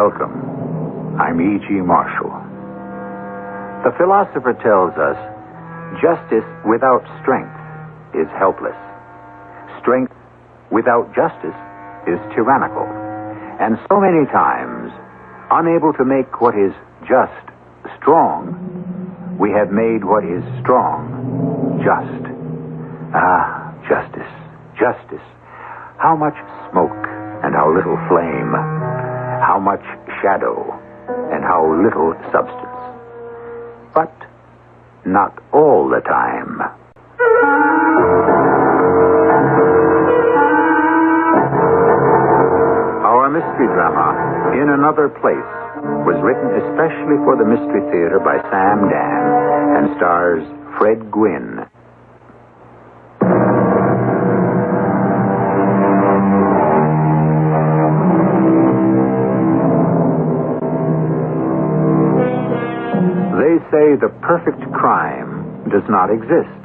Welcome. I'm E.G. Marshall. The philosopher tells us justice without strength is helpless. Strength without justice is tyrannical. And so many times, unable to make what is just strong, we have made what is strong just. Justice. Justice. How much smoke and how little flame. How much shadow and how little substance. But not all the time. Our mystery drama, In Another Place, was written especially for the Mystery Theater by Sam Dan and stars Fred Gwynne. They say the perfect crime does not exist.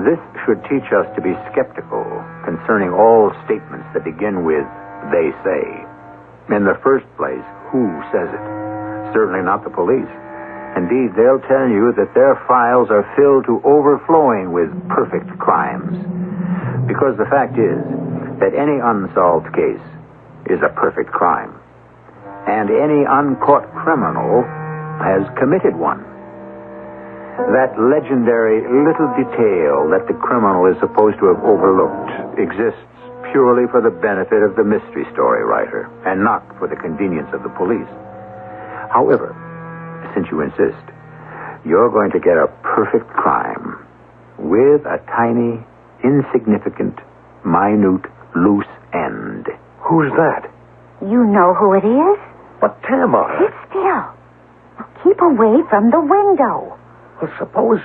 This should teach us to be skeptical concerning all statements that begin with "they say." In the first place, who says it? Certainly not the police. Indeed, they'll tell you that their files are filled to overflowing with perfect crimes. Because the fact is that any unsolved case is a perfect crime. And any uncaught criminal has committed one. That legendary little detail that the criminal is supposed to have overlooked exists purely for the benefit of the mystery story writer, and not for the convenience of the police. However, since you insist, you're going to get a perfect crime with a tiny, insignificant, minute, loose end. Who's that? You know who it is? But Tamar. Sit still. Keep away from the window. Well, suppose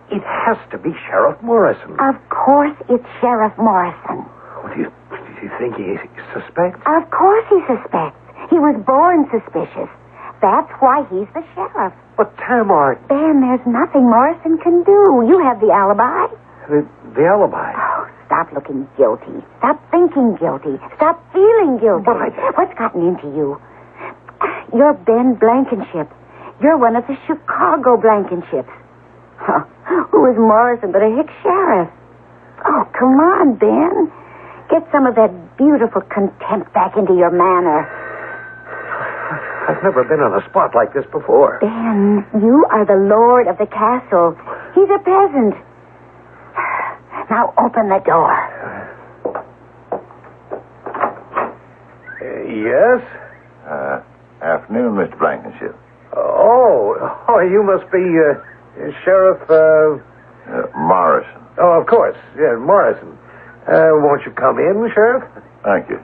it has to be Sheriff Morrison. Of course it's Sheriff Morrison. Well, do you think he suspects? Of course he suspects. He was born suspicious. That's why he's the sheriff. But Tamar... Ben, there's nothing Morrison can do. You have the alibi. The alibi? Oh, stop looking guilty. Stop thinking guilty. Stop feeling guilty. But What's gotten into you? You're Ben Blankenship. You're one of the Chicago Blankenships. Huh. Who is Morrison but a hick sheriff? Oh, come on, Ben. Get some of that beautiful contempt back into your manner. I've never been on a spot like this before. Ben, you are the lord of the castle. He's a peasant. Now open the door. Yes? Afternoon, Mr. Blankenship. Oh, you must be Sheriff... Morrison. Oh, of course. Yeah, Morrison. Won't you come in, Sheriff? Thank you.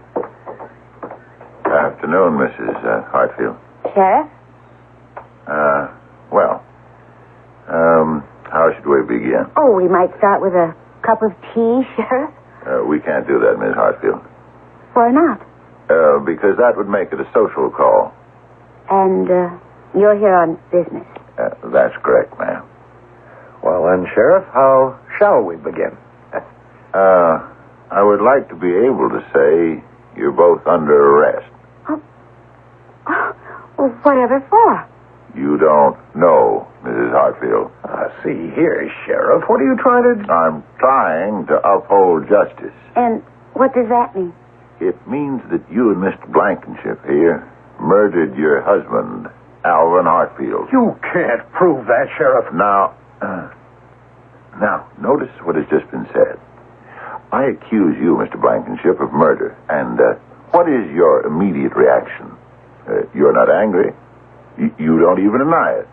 Afternoon, Mrs. Hartfield. Sheriff? How should we begin? Oh, we might start with a cup of tea, Sheriff. We can't do that, Miss Hartfield. Why not? Because that would make it a social call. And you're here on business. That's correct, ma'am. Well, then, Sheriff, how shall we begin? I would like to be able to say you're both under arrest. Well, whatever for? You don't know, Mrs. Hartfield. See here, Sheriff. What are you trying to... I'm trying to uphold justice. And what does that mean? It means that you and Mr. Blankenship here murdered your husband, Alvin Hartfield. You can't prove that, Sheriff. Now, notice what has just been said. I accuse you, Mr. Blankenship, of murder. And what is your immediate reaction? You're not angry. You don't even deny it.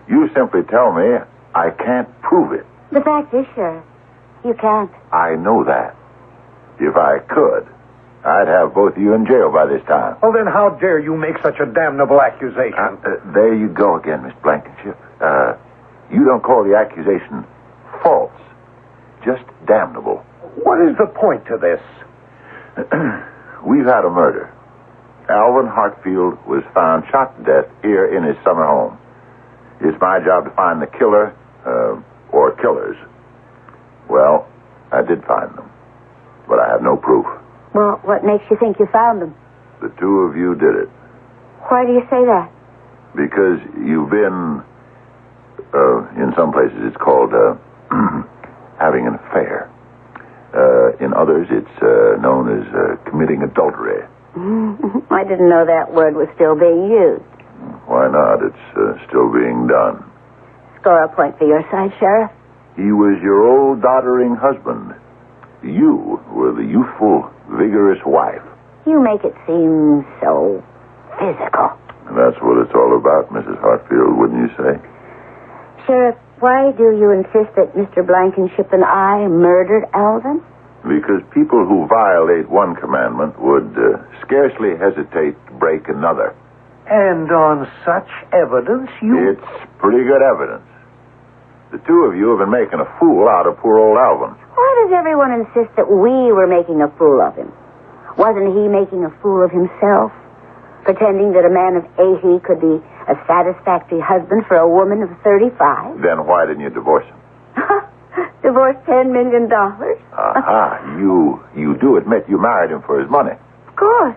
You simply tell me I can't prove it. The fact is, Sheriff, you can't. I know that. If I could, I'd have both of you in jail by this time. Well, then how dare you make such a damnable accusation? There you go again, Miss Blankenship. You don't call the accusation false, just damnable. What is the point to this? We've had a murder. Alvin Hartfield was found shot to death here in his summer home. It's my job to find the killer, or killers. Well, I did find them, but I have no proof. Well, what makes you think you found them? The two of you did it. Why do you say that? Because you've been, in some places it's called having an affair. In others it's known as committing adultery. I didn't know that word was still being used. Why not? It's still being done. Score a point for your side, Sheriff. He was your old doddering husband. You were the youthful, vigorous wife. You make it seem so physical. And that's what it's all about, Mrs. Hartfield, wouldn't you say? Sheriff, why do you insist that Mr. Blankenship and I murdered Alvin? Because people who violate one commandment would scarcely hesitate to break another. And on such evidence, you... It's pretty good evidence. The two of you have been making a fool out of poor old Alvin. Why does everyone insist that we were making a fool of him? Wasn't he making a fool of himself? Pretending that a man of 80 could be a satisfactory husband for a woman of 35? Then why didn't you divorce him? Divorce $10 million? Aha, you do admit you married him for his money. Of course.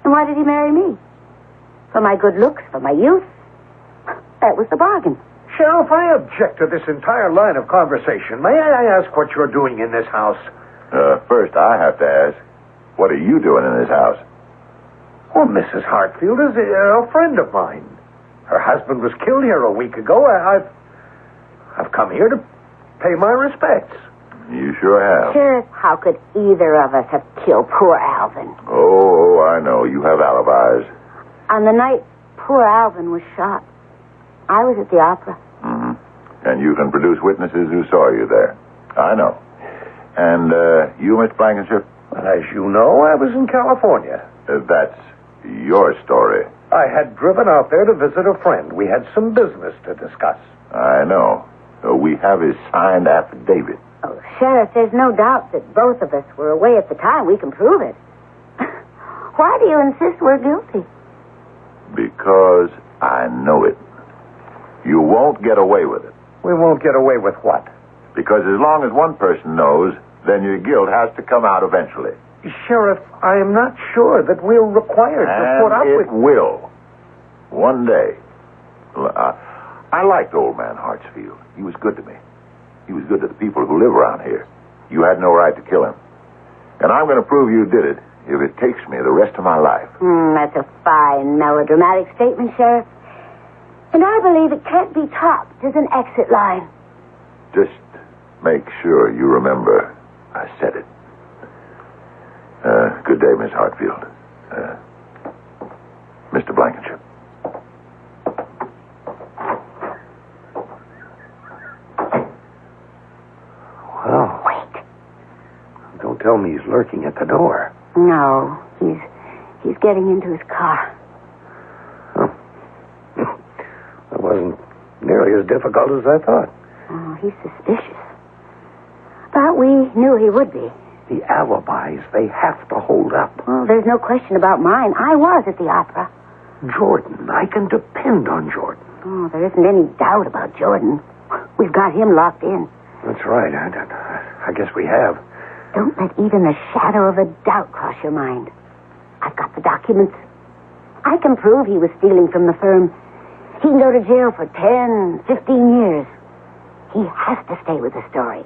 And why did he marry me? For my good looks, for my youth? That was the bargain. Sheriff, I object to this entire line of conversation. May I ask what you're doing in this house? First, I have to ask, what are you doing in this house? Well, Mrs. Hartfield is a friend of mine. Her husband was killed here a week ago. I've come here to pay my respects. You sure have. Sheriff, how could either of us have killed poor Alvin? Oh, I know. You have alibis. On the night poor Alvin was shot, I was at the opera. Mm-hmm. And you can produce witnesses who saw you there. I know. And you, Miss Blankenship? As you know, I was in California. That's your story. I had driven out there to visit a friend. We had some business to discuss. I know. We have his signed affidavit. Oh, Sheriff, there's no doubt that both of us were away at the time. We can prove it. Why do you insist we're guilty? Because I know it. You won't get away with it. We won't get away with what? Because as long as one person knows, then your guilt has to come out eventually. Sheriff, I am not sure that we're required to put up with... it will. One day. I liked old man Hartsfield. He was good to me. He was good to the people who live around here. You had no right to kill him. And I'm going to prove you did it if it takes me the rest of my life. That's a fine melodramatic statement, Sheriff. And I believe it can't be topped as an exit line. Just make sure you remember I said it. Good day, Miss Hartfield. Mr. Blankenship. Well, Wait. don't tell me he's lurking at the door. No, he's getting into his car. It wasn't nearly as difficult as I thought. Oh, he's suspicious. But we knew he would be. The alibis, they have to hold up. Well, there's no question about mine. I was at the opera. Jordan, I can depend on Jordan. Oh, there isn't any doubt about Jordan. We've got him locked in. That's right. I guess we have. Don't let even the shadow of a doubt cross your mind. I've got the documents. I can prove he was stealing from the firm. He can go to jail for 10, 15 years. He has to stay with the story.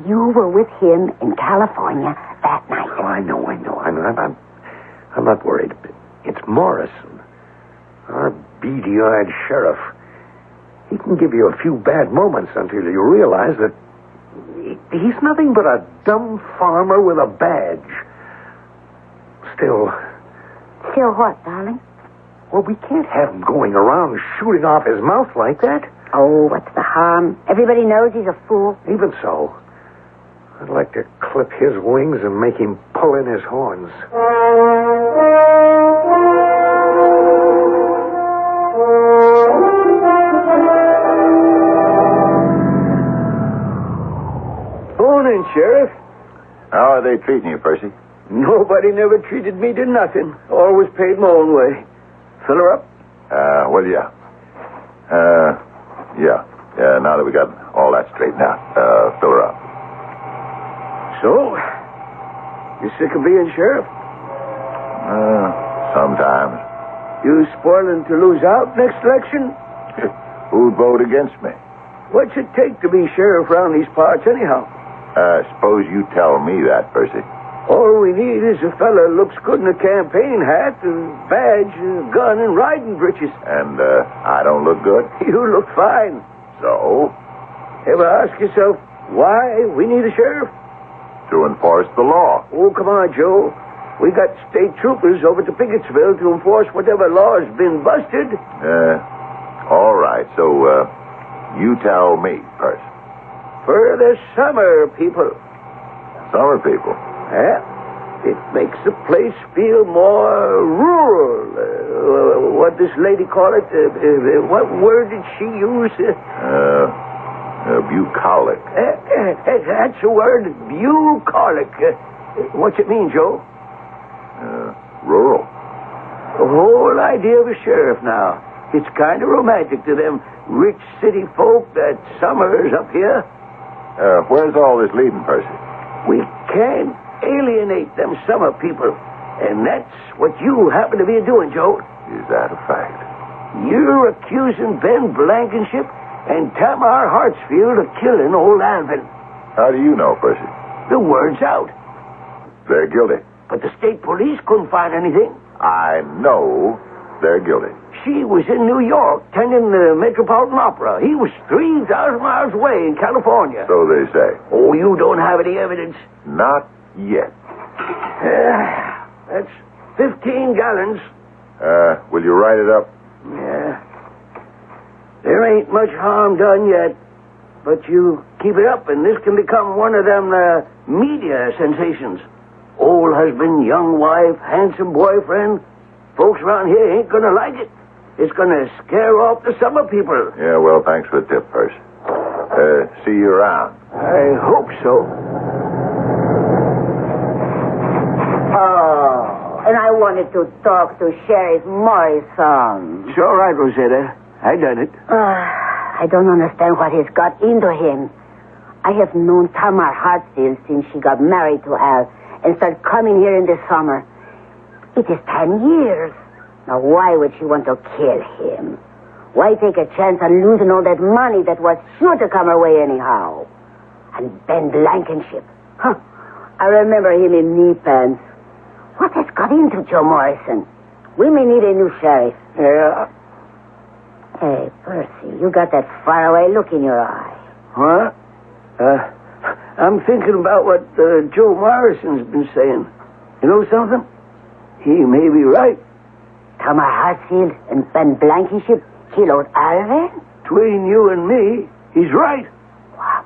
You were with him in California that night. Oh, I know. I'm not worried. It's Morrison, our beady-eyed sheriff. He can give you a few bad moments until you realize that he's nothing but a dumb farmer with a badge. Still... Still what, darling? Well, we can't have him going around shooting off his mouth like that. Oh, what's the harm? Everybody knows he's a fool. Even so, I'd like to clip his wings and make him pull in his horns. Morning, Sheriff. How are they treating you, Percy? Nobody never treated me to nothing. Always paid my own way. Fill her up? Well, yeah. Yeah, now that we got all that straightened out, fill her up. So, you sick of being sheriff? Sometimes. You spoiling to lose out next election? Who'd vote against me? What's it take to be sheriff around these parts anyhow? Suppose you tell me that, Percy. All we need is a fella who looks good in a campaign hat, a badge, a gun, and riding breeches. And, I don't look good? You look fine. So? Ever ask yourself why we need a sheriff? To enforce the law. Oh, come on, Joe. We got state troopers over to Pickettsville to enforce whatever law's been busted. All right. So, you tell me, Percy. For the summer people. Summer people? Yeah. It makes the place feel more rural. What this lady call it? What word did she use? Bucolic. That's a word. Bucolic. What's it mean, Joe? Rural. The whole idea of a sheriff now. It's kind of romantic to them rich city folk that summer's up here. Where's all this leading, Percy? We can't alienate them summer people. And that's what you happen to be doing, Joe. Is that a fact? You're accusing Ben Blankenship and Tamar Hartsfield of killing old Alvin. How do you know, Percy? The word's out. They're guilty. But the state police couldn't find anything. I know they're guilty. She was in New York attending the Metropolitan Opera. He was 3,000 miles away in California. So they say. Oh, you don't have any evidence? Not yet. That's 15 gallons. Will you write it up? Yeah. There ain't much harm done yet. But you keep it up, and this can become one of them media sensations. Old husband, young wife, handsome boyfriend. Folks around here ain't gonna like it. It's gonna scare off the summer people. Yeah, well, thanks for the tip, Percy. See you around. I hope so. Oh, and I wanted to talk to Sheriff Morrison. It's all right, Rosetta. I done it. I don't understand what has got into him. I have known Tamar Hartsfield since she got married to Al and started coming here in the summer. It is 10 years. Now, why would she want to kill him? Why take a chance on losing all that money that was sure to come her way anyhow? And Ben Blankenship. Huh. I remember him in knee pants. What has got into Joe Morrison? We may need a new sheriff. Yeah. Hey, Percy, you got that faraway look in your eye. Huh? I'm thinking about what Joe Morrison's been saying. You know something? He may be right. Tamar Hartsfield and Ben Blankenship killed Alvin? Between you and me, he's right.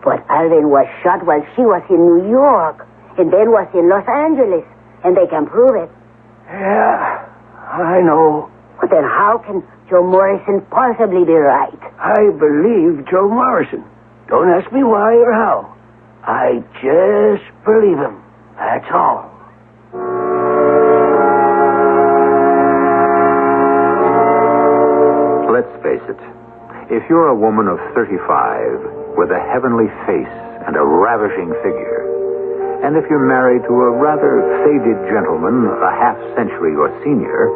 But Alvin was shot while she was in New York, and Ben was in Los Angeles, and they can prove it. Yeah, I know. But then how can Joe Morrison possibly be right? I believe Joe Morrison. Don't ask me why or how. I just believe him. That's all. Let's face it. If you're a woman of 35 with a heavenly face and a ravishing figure, and if you're married to a rather faded gentleman a half-century your senior,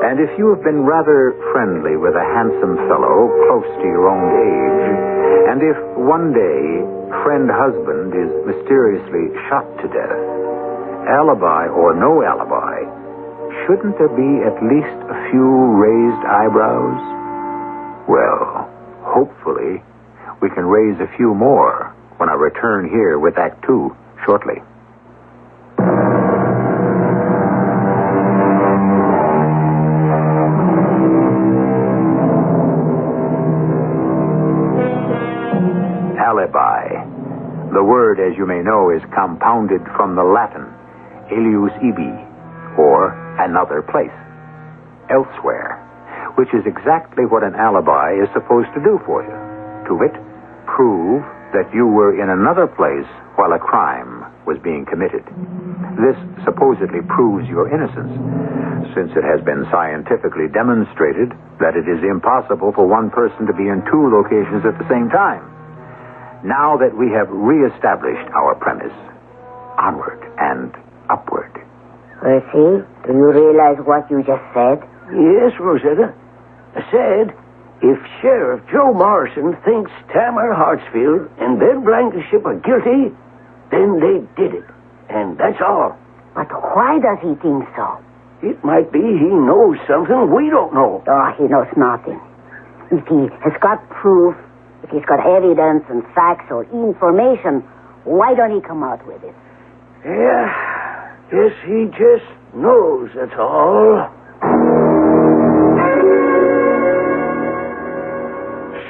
and if you have been rather friendly with a handsome fellow close to your own age, and if one day friend husband is mysteriously shot to death, alibi or no alibi, shouldn't there be at least a few raised eyebrows? Well, hopefully we can raise a few more when I return here with Act 2 shortly. Alibi. The word, as you may know, is compounded from the Latin alius ibi, or another place, elsewhere, which is exactly what an alibi is supposed to do for you. To wit, prove that you were in another place while a crime was being committed. This supposedly proves your innocence, since it has been scientifically demonstrated that it is impossible for one person to be in two locations at the same time. Now that we have reestablished our premise, onward and upward. Percy, do you realize what you just said? Yes, Rosetta. I said, if Sheriff Joe Morrison thinks Tamara Hartsfield and Ben Blankenship are guilty, then they did it. And that's all. But why does he think so? It might be he knows something we don't know. Oh, he knows nothing. If he has got proof, if he's got evidence and facts or information, why don't he come out with it? Yeah, guess he just knows, that's all.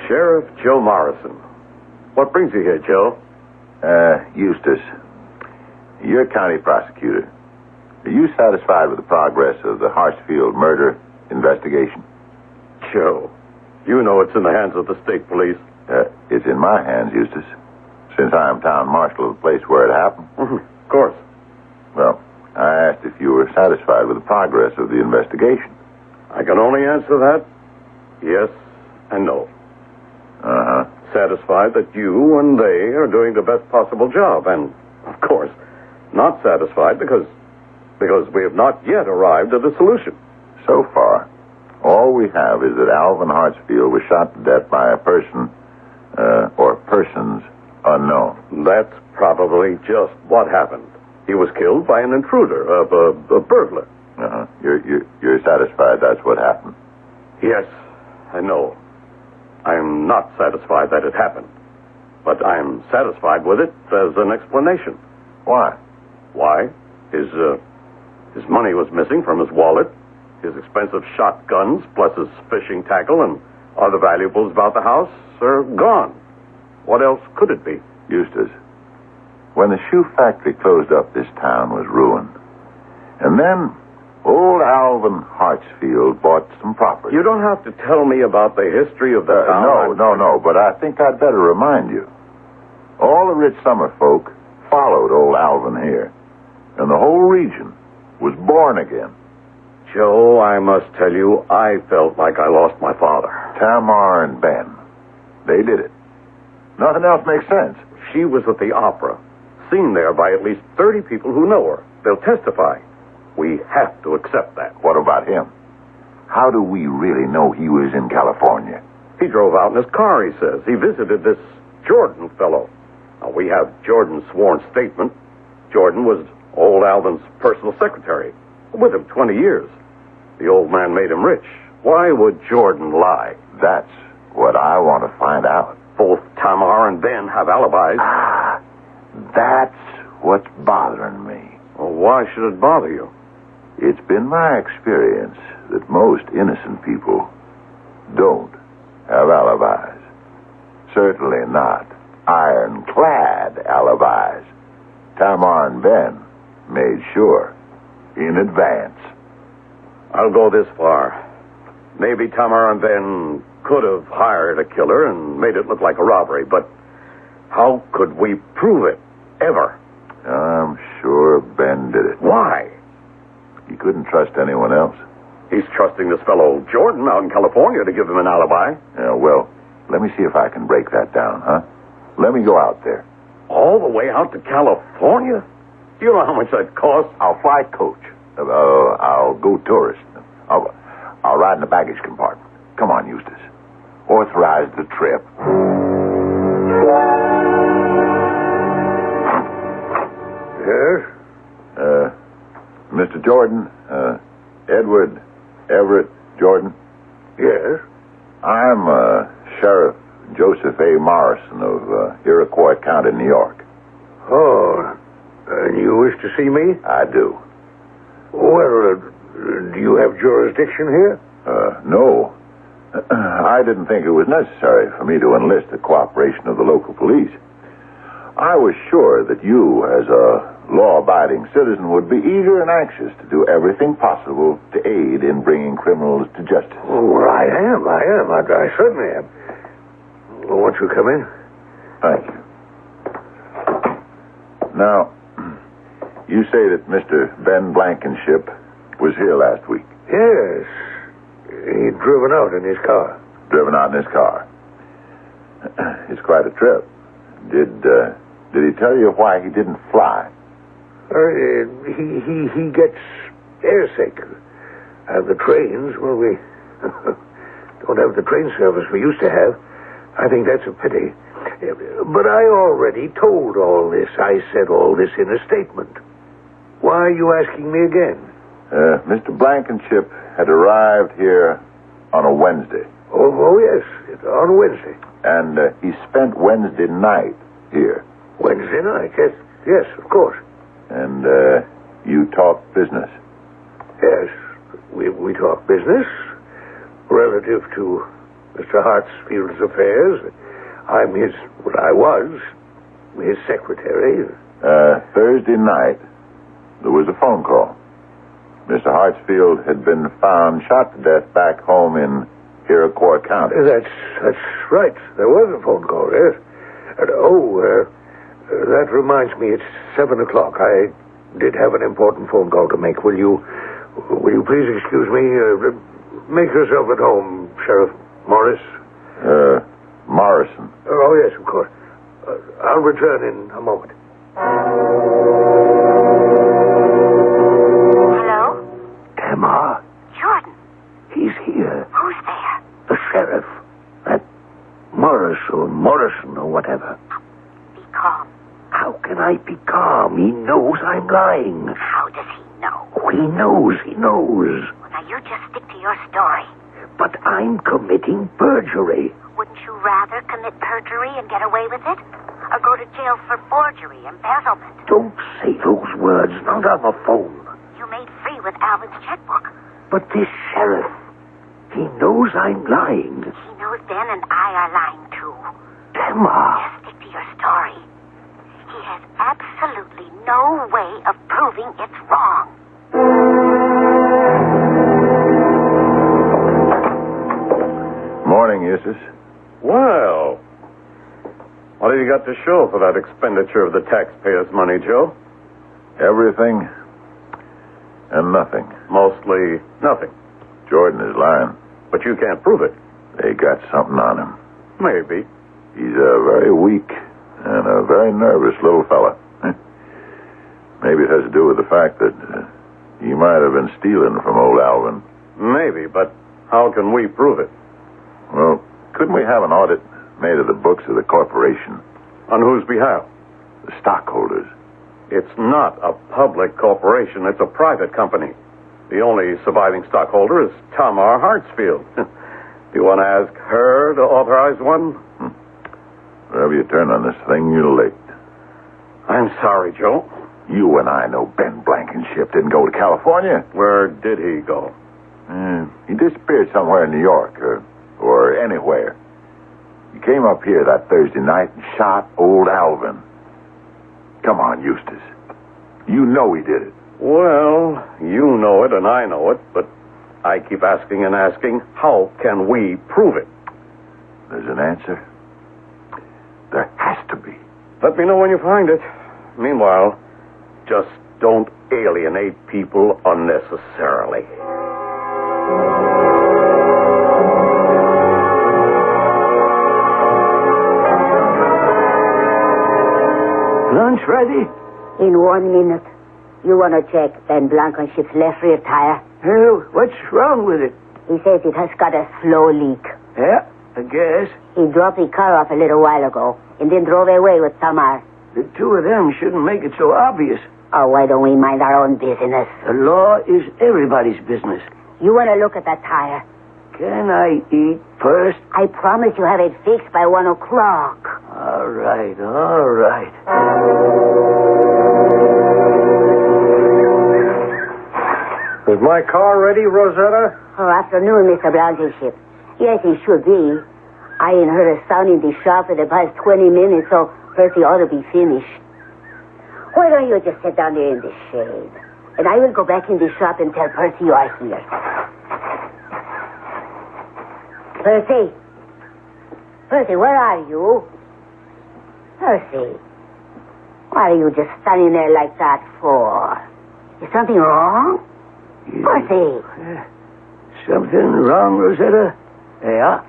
Sheriff Joe Morrison. What brings you here, Joe? Eustace, you're county prosecutor. Are you satisfied with the progress of the Hartsfield murder investigation? Joe, you know it's in the hands of the state police. It's in my hands, Eustace, since I am town marshal of the place where it happened. Of course. Well, I asked if you were satisfied with the progress of the investigation. I can only answer that yes and no. Uh-huh. Satisfied that you and they are doing the best possible job, and, of course, not satisfied because we have not yet arrived at a solution. So far, all we have is that Alvin Hartsfield was shot to death by a person, or persons, unknown. That's probably just what happened. He was killed by an intruder, a burglar. Uh-huh. You're satisfied that's what happened? Yes, I know. I'm not satisfied that it happened, but I'm satisfied with it as an explanation. Why? Why? His money was missing from his wallet, his expensive shotguns, plus his fishing tackle and other valuables about the house are gone. What else could it be? Eustace, when the shoe factory closed up, this town was ruined. And then old Alvin Hartsfield bought some property. You don't have to tell me about the history of the town. No, but I think I'd better remind you. All the rich summer folk followed old Alvin here, and the whole region was born again. Joe, I must tell you, I felt like I lost my father. Tamar and Ben, they did it. Nothing else makes sense. She was at the opera, seen there by at least 30 people who know her. They'll testify. We have to accept that. What about him? How do we really know he was in California? He drove out in his car, he says. He visited this Jordan fellow. Now, we have Jordan's sworn statement. Jordan was old Alvin's personal secretary. With him 20 years. The old man made him rich. Why would Jordan lie? That's what I want to find out. Both Tamar and Ben have alibis. That's what's bothering me. Well, why should it bother you? It's been my experience that most innocent people don't have alibis. Certainly not ironclad alibis. Tamar and Ben made sure in advance. I'll go this far. Maybe Tamar and Ben could have hired a killer and made it look like a robbery, but how could we prove it, ever? I'm sure Ben did it. Why? He couldn't trust anyone else. He's trusting this fellow Jordan out in California to give him an alibi. Yeah, well, let me see if I can break that down, huh? Let me go out there. All the way out to California? Do you know how much that costs? I'll fly coach. I'll go tourist. I'll ride in the baggage compartment. Come on, Eustace. Authorize the trip. Yes? Mr. Jordan, Edward Everett Jordan. Yes? I'm Sheriff Joseph A. Morrison of Iroquois County, New York. Oh, and you wish to see me? I do. Well, do you have jurisdiction here? No. I didn't think it was necessary for me to enlist the cooperation of the local police. I was sure that you, as a law-abiding citizen, would be eager and anxious to do everything possible to aid in bringing criminals to justice. Oh, well, I am. I certainly am. Well, won't you come in? Thank you. Now, you say that Mr. Ben Blankenship was here last week. Yes. He'd driven out in his car. Driven out in his car. It's quite a trip. Did he tell you why he didn't fly? He gets airsick. And the trains, well, we don't have the train service we used to have. I think that's a pity. But I already told all this. I said all this in a statement. Why are you asking me again? Mr. Blankenship had arrived here on a Wednesday. Oh, yes, on Wednesday. And he spent Wednesday night here. Wednesday night, yes, of course. And you talked business. Yes, we talk business relative to Mr. Hartsfield's affairs. I was his secretary. Thursday night, there was a phone call. Mr. Hartsfield had been found shot to death back home in Iroquois County. That's right. There was a phone call, yes. That reminds me, it's 7 o'clock. I did have an important phone call to make. Will you please excuse me? Make yourself at home, Sheriff Morris. Morrison. Oh, yes, of course. I'll return in a moment. Hello? Tamar, Jordan, he's here. who's there? The sheriff. That Morrison or whatever. Be calm. How can I be calm? He knows I'm lying. How does he know? Oh, he knows. Well, now you just stick to your story. But I'm committing perjury. Wouldn't you rather commit perjury and get away with it? Or go to jail for forgery, embezzlement? Don't say those words, not on the phone. You made free with Alvin's checkbook. But this sheriff, he knows I'm lying. He knows Ben and I are lying too. Tamar. Just stick to your story. He has absolutely no way of proving it's wrong. Morning, Eustace. Well, what have you got to show for that expenditure of the taxpayers' money, Joe? Everything and nothing. Mostly nothing. Jordan is lying. But you can't prove it. They got something on him. Maybe. He's a very weak and a very nervous little fella. Maybe it has to do with the fact that he might have been stealing from old Alvin. Maybe, but how can we prove it? Well, couldn't we have an audit made of the books of the corporation? On whose behalf? The stockholders. It's not a public corporation. It's a private company. The only surviving stockholder is Tamar Hartsfield. Do you want to ask her to authorize one? Wherever you turn on this thing, you're late. I'm sorry, Joe. You and I know Ben Blankenship didn't go to California. Where did he go? He disappeared somewhere in New York or anywhere. He came up here that Thursday night and shot old Alvin. Come on, Eustace. You know he did it. Well, you know it and I know it, but I keep asking and asking, how can we prove it? There's an answer. There has to be. Let me know when you find it. Meanwhile, just don't alienate people unnecessarily. Lunch ready? In 1 minute. You want to check Ben Blankenship's left rear tire? What's wrong with it? He says it has got a slow leak. Yeah, I guess. He dropped the car off a little while ago and then drove away with Tamar. The two of them shouldn't make it so obvious. Oh, why don't we mind our own business? The law is everybody's business. You want to look at that tire? Can I eat first? I promise you have it fixed by 1 o'clock. All right. Is my car ready, Rosetta? Oh, afternoon, Mr. Blankenship. Yes, it should be. I ain't heard a sound in the shop for the past 20 minutes, so first it ought to be finished. Why don't you just sit down there in the shade? And I will go back in the shop and tell Percy you are here. Percy, where are you? Percy, why are you just standing there like that for? Is something wrong? Percy. Something wrong, Rosetta? Yeah.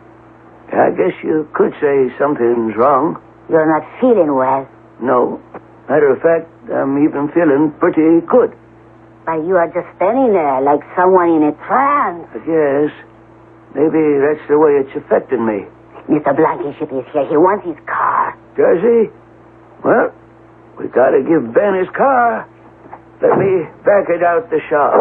I guess you could say something's wrong. You're not feeling well. No. Matter of fact, I'm even feeling pretty good. But you are just standing there like someone in a trance. I guess. Maybe that's the way it's affecting me. Mr. Blankenship is here. He wants his car. Does he? Well, we gotta give Ben his car. Let me back it out the shop.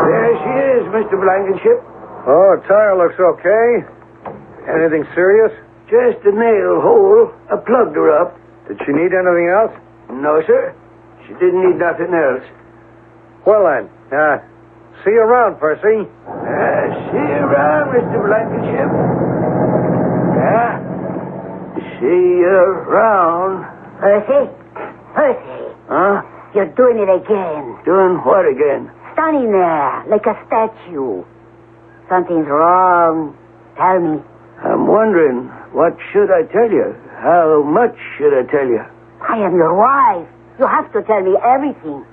There she is, Mr. Blankenship. Oh, tire looks okay. Anything serious? Just a nail hole. I plugged her up. Did she need anything else? No, sir. She didn't need nothing else. Well, then, see you around, Percy. See you around, Mr. Blankenship. See you around. Percy? Percy? Huh? You're doing it again. Doing what again? Standing there like a statue. Something's wrong. Tell me. I'm wondering, what should I tell you? How much should I tell you? I am your wife. You have to tell me everything.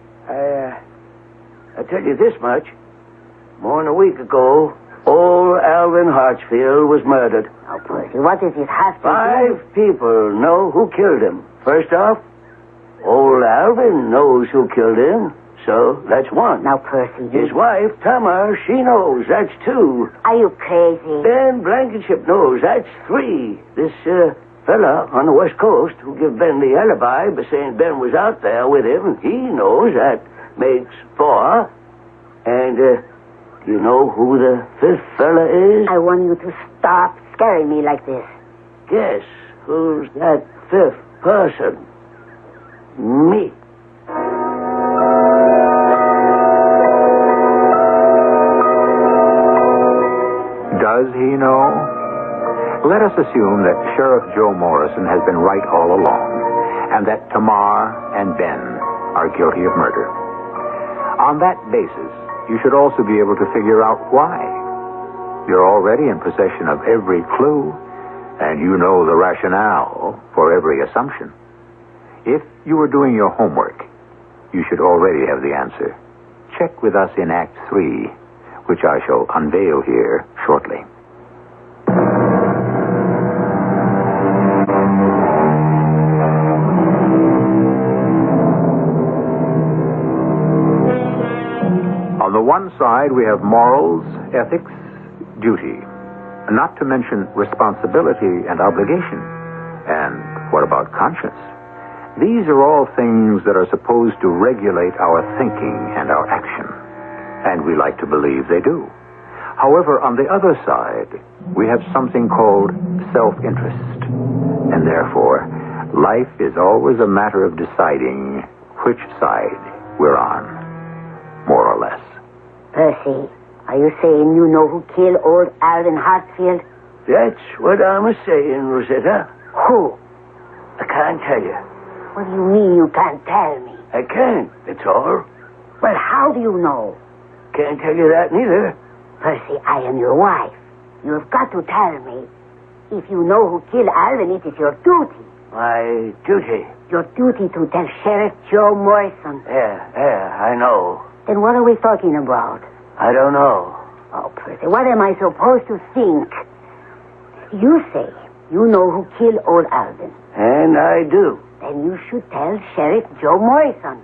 I'll tell you this much. More than a week ago, old Alvin Hartsfield was murdered. Oh, Percy, what does it have to do? 5 people know who killed him. First off, old Alvin knows who killed him, so that's 1. Now, Percy, His wife, Tamar, she knows. That's 2. Are you crazy? Ben Blankenship knows. That's 3. This fella on the West Coast who gave Ben the alibi by saying Ben was out there with him, he knows. That makes 4. And you know who the 5th fella is? I want you to stop scaring me like this. Guess who's that 5th person? Me. Does he know? Let us assume that Sheriff Joe Morrison has been right all along, and that Tamar and Ben are guilty of murder. On that basis, you should also be able to figure out why. You're already in possession of every clue, and you know the rationale for every assumption. If you were doing your homework, you should already have the answer. Check with us in Act 3, which I shall unveil here shortly. On the one side, we have morals, ethics, duty, not to mention responsibility and obligation. And what about conscience? These are all things that are supposed to regulate our thinking and our action. And we like to believe they do. However, on the other side, we have something called self-interest. And therefore, life is always a matter of deciding which side we're on, more or less. Percy, are you saying you know who killed old Alvin Hartsfield? That's what I'm saying, Rosetta. Who? I can't tell you. What do you mean you can't tell me? I can't, that's all. Well, how do you know? Can't tell you that neither. Percy, I am your wife. You've got to tell me. If you know who killed Alvin, it is your duty. My duty. Your duty to tell Sheriff Joe Morrison. Yeah, I know. Then what are we talking about? I don't know. Oh, Percy, what am I supposed to think? You say you know who killed old Alvin. And I do. Then you should tell Sheriff Joe Morrison.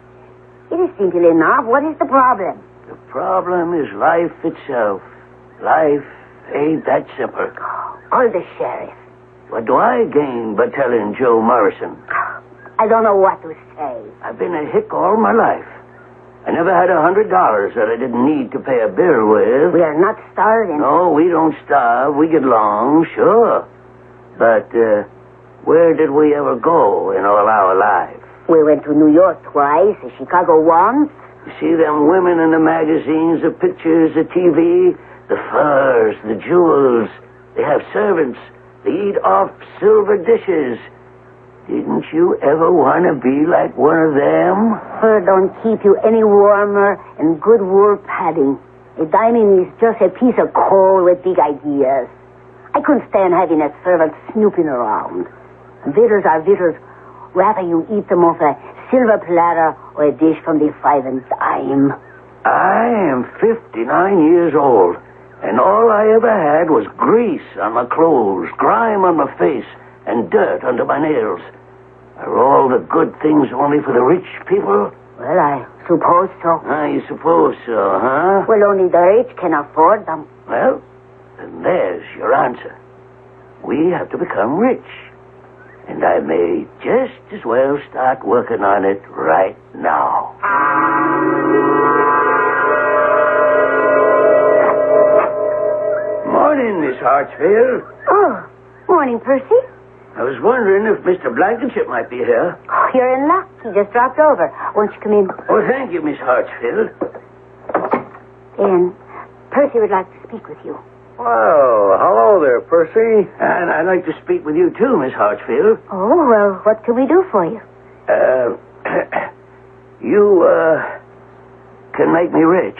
It is simple enough. What is the problem? The problem is life itself. Life ain't that simple. Call the sheriff. What do I gain by telling Joe Morrison? I don't know what to say. I've been a hick all my life. I never had $100 that I didn't need to pay a bill with. We are not starving. No, we don't starve. We get along, sure. But where did we ever go in all our lives? We went to New York twice, Chicago once. You see them women in the magazines, the pictures, the TV, the furs, the jewels. They have servants. They eat off silver dishes. Didn't you ever want to be like one of them? Fur don't keep you any warmer and good wool padding. A diamond is just a piece of coal with big ideas. I couldn't stand having a servant snooping around. Victuals are victuals, whether you eat them off a silver platter or a dish from the 5 and dime. I am 59 years old, and all I I ever had was grease on my clothes, grime on my face, and dirt under my nails. Are all the good things only for the rich people? Well, I suppose so. You suppose so, huh? Well, only the rich can afford them. Well, then there's your answer. We have to become rich. And I may just as well start working on it right now. Morning, Miss Hartsfield. Oh, morning, Percy. I was wondering if Mr. Blankenship might be here. Oh, you're in luck. He just dropped over. Won't you come in? Oh, thank you, Miss Hartsfield. In. Percy would like to speak with you. Well, hello there, Percy. And I'd like to speak with you, too, Miss Hartsfield. Oh, well, what can we do for you? You, can make me rich.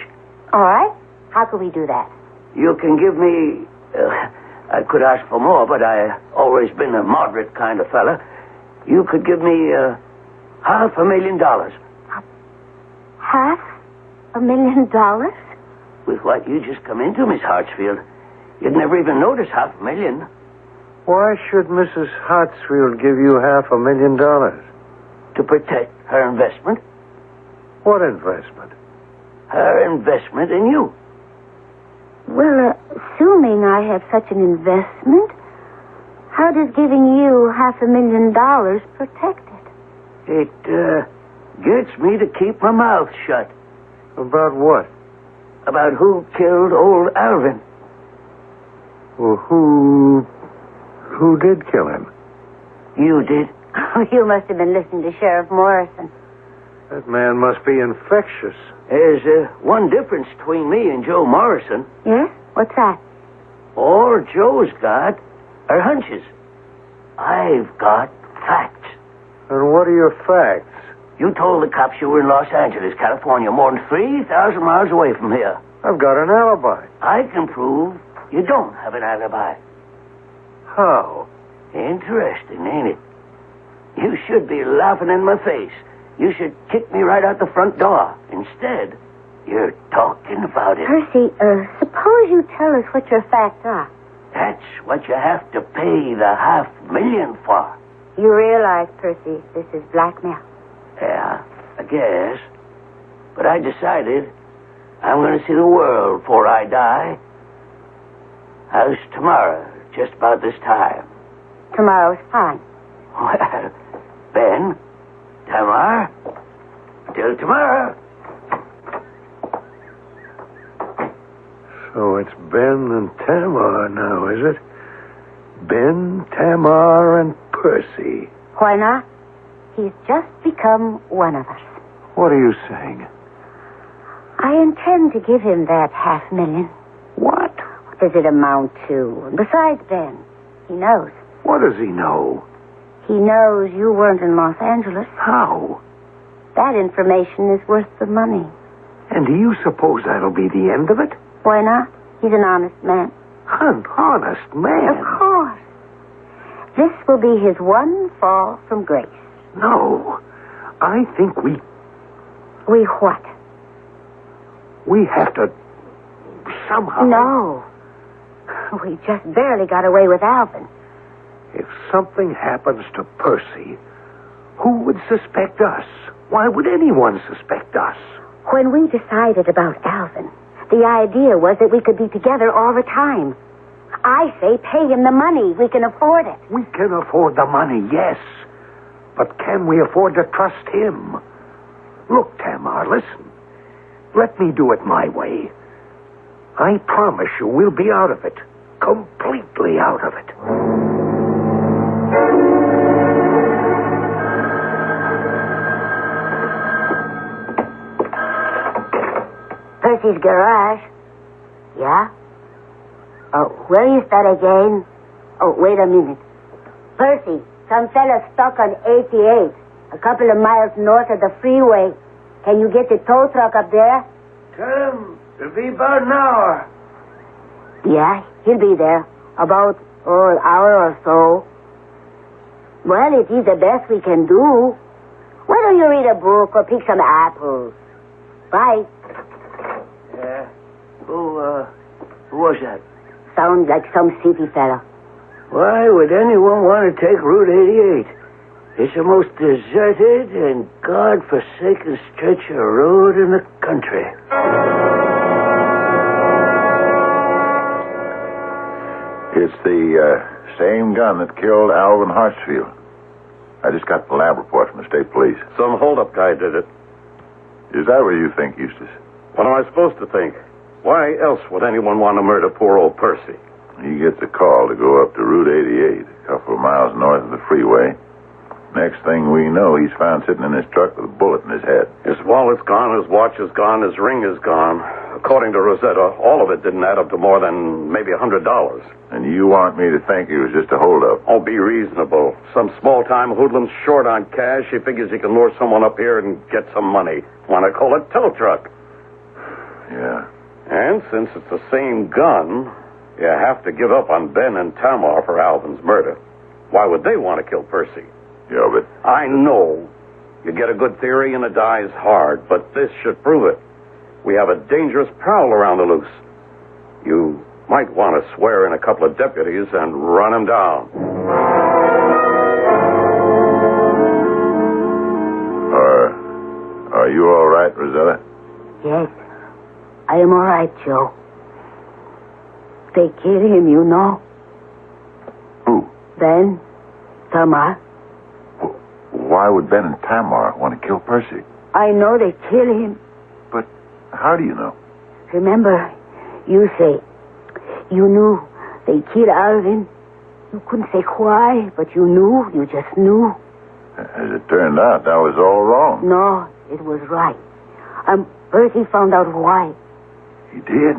All right. How can we do that? You can give me... I could ask for more, but I always been a moderate kind of fella. You could give me $500,000. $500,000? With what you just come into, Miss Hartsfield, you'd never even notice $500,000. Why should Mrs. Hartsfield give you $500,000? To protect her investment. What investment? Her investment in you. Well, assuming I have such an investment, how does giving you $500,000 protect it? It gets me to keep my mouth shut. About what? About who killed old Alvin. Well, who did kill him? You did. Oh, you must have been listening to Sheriff Morrison. That man must be infectious. There's one difference between me and Joe Morrison. Yes? What's that? All Joe's got are hunches. I've got facts. And what are your facts? You told the cops you were in Los Angeles, California, more than 3,000 miles away from here. I've got an alibi. I can prove you don't have an alibi. How? Interesting, ain't it? You should be laughing in my face. You should kick me right out the front door. Instead, you're talking about it. Percy, suppose you tell us what your facts are. That's what you have to pay the $500,000 for. You realize, Percy, this is blackmail. Yeah, I guess. But I decided I'm going to see the world before I die. How's tomorrow, just about this time? Tomorrow's fine. Well, Ben, Tamar, till tomorrow. So it's Ben and Tamar now, is it? Ben, Tamar, and Percy. Why not? He's just become one of us. What are you saying? I intend to give him that $500,000. What? What does it amount to? And besides, Ben, he knows. What does he know? He knows you weren't in Los Angeles. How? That information is worth the money. And do you suppose that'll be the end of it? Why not? He's an honest man. An honest man? Of course. This will be his one fall from grace. No. I think we We what? We have to somehow... No. We just barely got away with Alvin. If something happens to Percy, who would suspect us? Why would anyone suspect us? When we decided about Alvin, the idea was that we could be together all the time. I say pay him the money. We can afford it. We can afford the money, yes. But can we afford to trust him? Look, Tamar, listen. Let me do it my way. I promise you we'll be out of it. Completely out of it. Percy's garage. Yeah? Oh, where is that again? Oh, wait a minute. Percy, some fella stuck on 88, a couple of miles north of the freeway. Can you get the tow truck up there? Tell him it'll be about an hour. Yeah, he'll be there. About, an hour or so. Well, it is the best we can do. Why don't you read a book or pick some apples? Bye. Who was that? sounds like some city fella. Why would anyone want to take Route 88? It's the most deserted and God-forsaken stretch of road in the country. It's the same gun that killed Alvin Hartsfield. I just got the lab report from the state police. Some holdup guy did it. Is that what you think, Eustace? What am I supposed to think? Why else would anyone want to murder poor old Percy? He gets a call to go up to Route 88, a couple of miles north of the freeway. Next thing we know, he's found sitting in his truck with a bullet in his head. His wallet's gone, his watch is gone, his ring is gone. According to Rosetta, all of it didn't add up to more than maybe $100. And you want me to think it was just a holdup? Oh, be reasonable. Some small-time hoodlum's short on cash. He figures he can lure someone up here and get some money. Want to call it tow truck. Yeah. And since it's the same gun, you have to give up on Ben and Tamar for Alvin's murder. Why would they want to kill Percy? Yeah, but... I know. You get a good theory and it dies hard, but this should prove it. We have a dangerous prowl around the loose. You might want to swear in a couple of deputies and run him down. Are you all right, Rosetta? Yes, I am all right, Joe. They killed him, you know. Who? Ben, Tamar. Why would Ben and Tamar want to kill Percy? I know they killed him. But how do you know? Remember, you say you knew they killed Alvin. You couldn't say why, but you knew. You just knew. As it turned out, that was all wrong. No, it was right. Percy found out why. He did?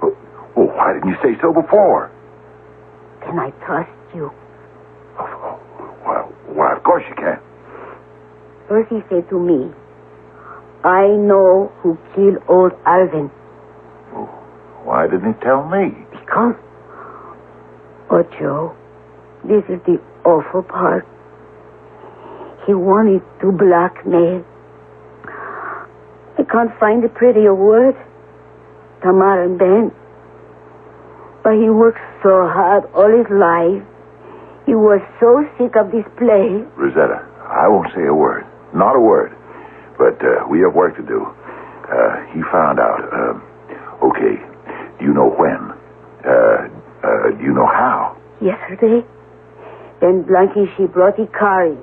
Well, why didn't you say so before? Can I trust you? Well, why, of course you can. Percy said to me, I know who killed old Alvin. Why didn't he tell me? Because... Oh, Joe, this is the awful part. He wanted to blackmail. I can't find a prettier word. Tamar and Ben. But he worked so hard all his life. He was so sick of this place. Rosetta, I won't say a word. Not a word. But we have work to do. He found out. Okay. Do you know when? Do you know how? Yesterday. Then Blankenship brought the car in.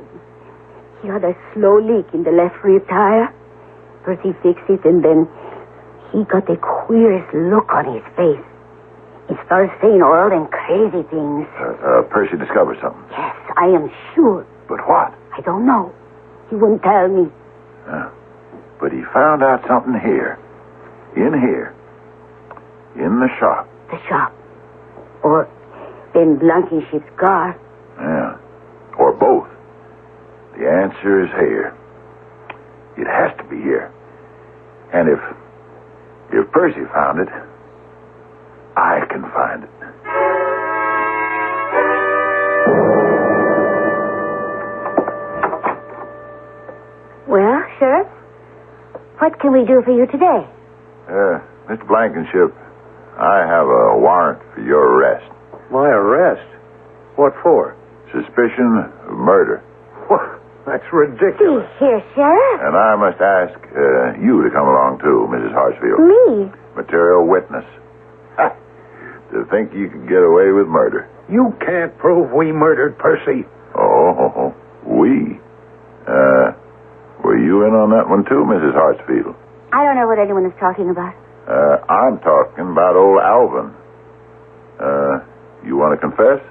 He had a slow leak in the left rear tire. Percy fixed it, and then he got the queerest look on his face. He started saying all them crazy things. Percy discovered something. Yes, I am sure. But what? I don't know. He wouldn't tell me. But he found out something here. In here. In the shop. The shop. Or in Blankenship's car. Yeah. Or both. The answer is here. It has to be here. And if Percy found it, I can find it. Well, Sheriff, what can we do for you today? Mr. Blankenship, I have a warrant for your arrest. My arrest? What for? Suspicion of murder. What? That's ridiculous. See here, Sheriff. And I must ask you to come along, too, Mrs. Hartsfield. Me? Material witness. Ha! To think you could get away with murder. You can't prove we murdered Percy. Oh, we? Were you in on that one, too, Mrs. Hartsfield? I don't know what anyone is talking about. I'm talking about old Alvin. You want to confess?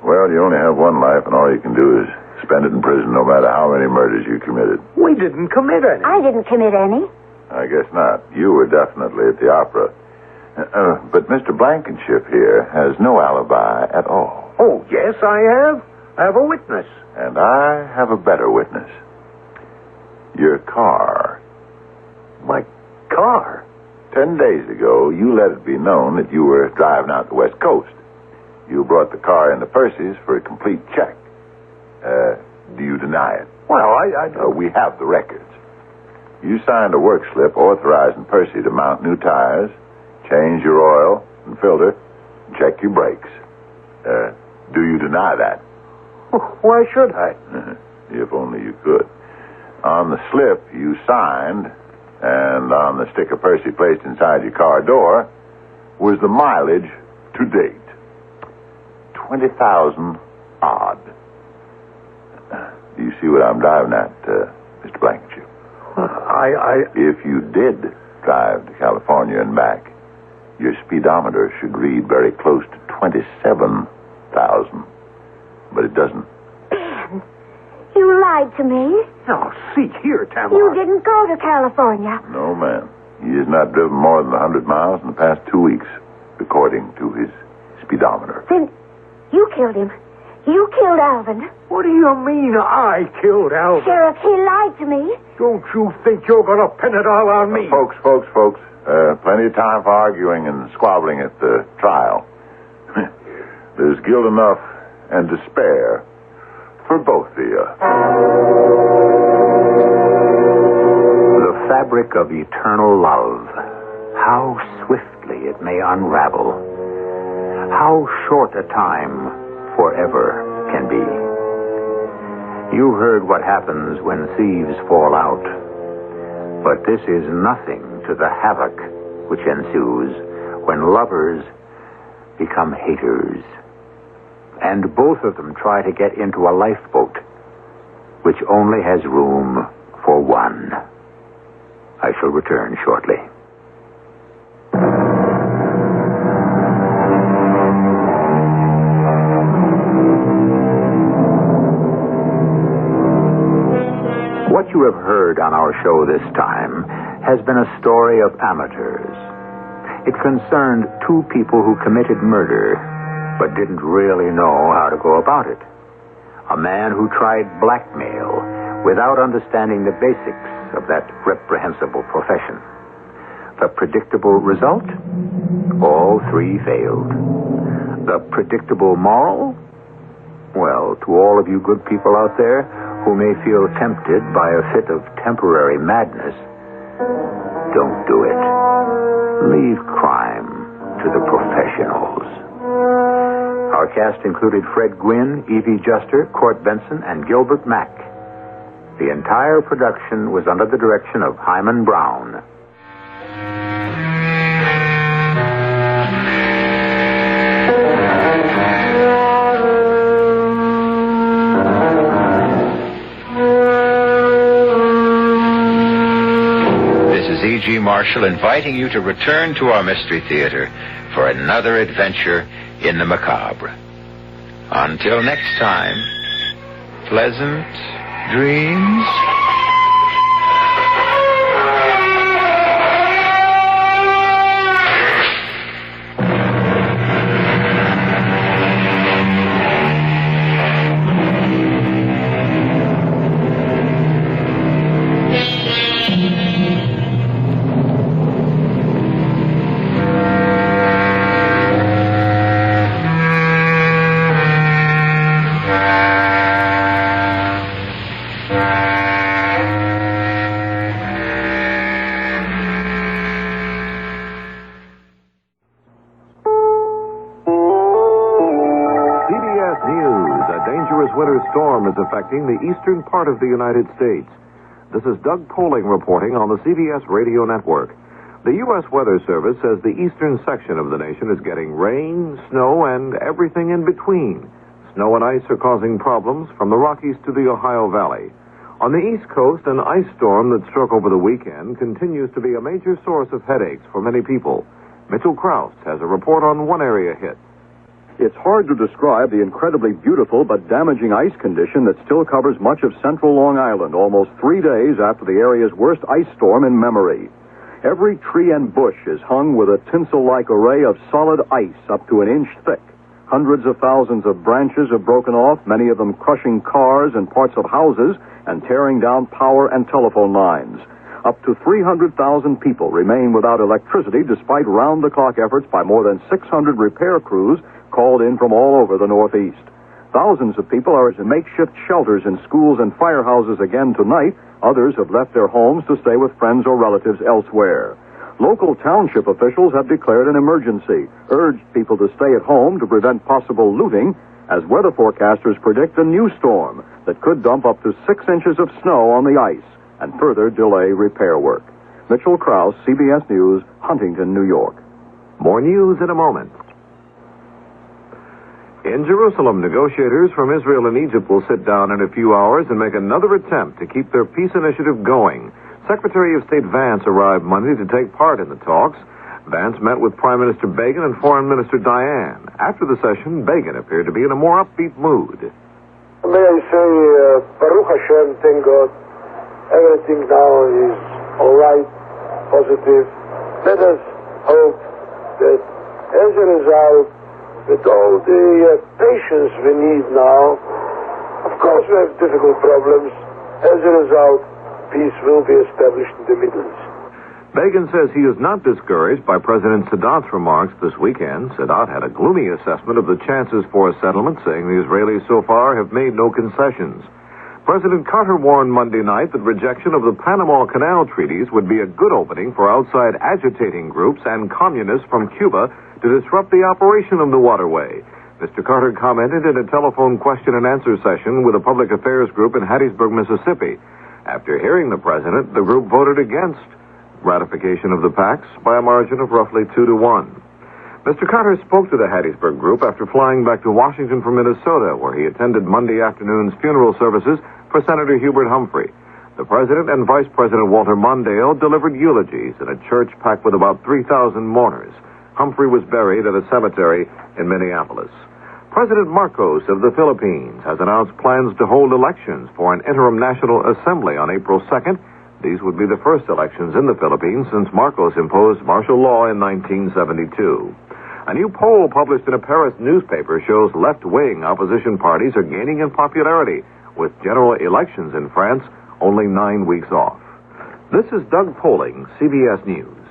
Well, you only have one life, and all you can do is spend it in prison no matter how many murders you committed. We didn't commit any. I didn't commit any. I guess not. You were definitely at the opera. But Mr. Blankenship here has no alibi at all. Oh, yes, I have. I have a witness. And I have a better witness. Your car. My car? 10 days ago, you let it be known that you were driving out the West Coast. You brought the car into Percy's for a complete check. Do you deny it? Well, I don't... We have the records. You signed a work slip authorizing Percy to mount new tires change your oil and filter, and check your brakes. Do you deny that? Why should I? If only you could. On the slip you signed, and on the sticker Percy placed inside your car door, was the mileage to date. 20,000 odd. Do you see what I'm driving at, Mr. Blankenship? If you did drive to California and back, your speedometer should read very close to 27,000. But it doesn't. Ben, you lied to me. No, see here, Tamara. You didn't go to California. No, ma'am. He has not driven more than 100 miles in the past 2 weeks, according to his speedometer. Then you killed him. You killed Alvin. What do you mean I killed Alvin? Sheriff, he lied to me. Don't you think you're going to pin it all on me? Folks. Plenty of time for arguing and squabbling at the trial. There's guilt enough and to spare for both of you. The fabric of eternal love. How swiftly it may unravel. How short a time forever can be. You heard what happens when thieves fall out. But this is nothing to the havoc which ensues when lovers become haters. And both of them try to get into a lifeboat, which only has room for one. I shall return shortly. What you have heard on our show this time has been a story of amateurs. It concerned two people who committed murder, but didn't really know how to go about it. A man who tried blackmail without understanding the basics of that reprehensible profession. The predictable result? All three failed. The predictable moral? Well, to all of you good people out there who may feel tempted by a fit of temporary madness, don't do it. Leave crime to the professionals. Our cast included Fred Gwynn, Evie Juster, Court Benson, and Gilbert Mack. The entire production was under the direction of Hyman Brown. E.G. Marshall inviting you to return to our Mystery Theater for another adventure in the macabre. Until next time, pleasant dreams. Storm is affecting the eastern part of the United States. This is Doug Poling reporting on the CBS Radio Network. The U.S. Weather Service says the eastern section of the nation is getting rain, snow, and everything in between. Snow and ice are causing problems from the Rockies to the Ohio Valley. On the East Coast, an ice storm that struck over the weekend continues to be a major source of headaches for many people. Mitchell Krause has a report on one area hit. It's hard to describe the incredibly beautiful but damaging ice condition that still covers much of central Long Island almost 3 days after the area's worst ice storm in memory. Every tree and bush is hung with a tinsel-like array of solid ice up to an inch thick. Hundreds of thousands of branches have broken off, many of them crushing cars and parts of houses and tearing down power and telephone lines. Up to 300,000 people remain without electricity despite round-the-clock efforts by more than 600 repair crews called in from all over the Northeast. Thousands of people are in makeshift shelters in schools and firehouses again tonight. Others have left their homes to stay with friends or relatives elsewhere. Local township officials have declared an emergency, urged people to stay at home to prevent possible looting, as weather forecasters predict a new storm that could dump up to 6 inches of snow on the ice and further delay repair work. Mitchell Krause, CBS News, Huntington, New York. More news in a moment. In Jerusalem, negotiators from Israel and Egypt will sit down in a few hours and make another attempt to keep their peace initiative going. Secretary of State Vance arrived Monday to take part in the talks. Vance met with Prime Minister Begin and Foreign Minister Dayan. After the session, Begin appeared to be in a more upbeat mood. May I say, Baruch Hashem, thank God, everything now is all right, positive. Let us hope that as a result, with all the patience we need now, of course we have difficult problems. As a result, peace will be established in the Middle East. Begin says he is not discouraged by President Sadat's remarks this weekend. Sadat had a gloomy assessment of the chances for a settlement, saying the Israelis so far have made no concessions. President Carter warned Monday night that rejection of the Panama Canal treaties would be a good opening for outside agitating groups and communists from Cuba to disrupt the operation of the waterway. Mr. Carter commented in a telephone question and answer session with a public affairs group in Hattiesburg, Mississippi. After hearing the president, the group voted against ratification of the pacts by a margin of roughly 2-1. Mr. Carter spoke to the Hattiesburg group after flying back to Washington from Minnesota, where he attended Monday afternoon's funeral services for Senator Hubert Humphrey. The president and Vice President Walter Mondale delivered eulogies in a church packed with about 3,000 mourners. Humphrey was buried at a cemetery in Minneapolis. President Marcos of the Philippines has announced plans to hold elections for an interim national assembly on April 2nd. These would be the first elections in the Philippines since Marcos imposed martial law in 1972. A new poll published in a Paris newspaper shows left-wing opposition parties are gaining in popularity, with general elections in France only 9 weeks off. This is Doug Poling, CBS News.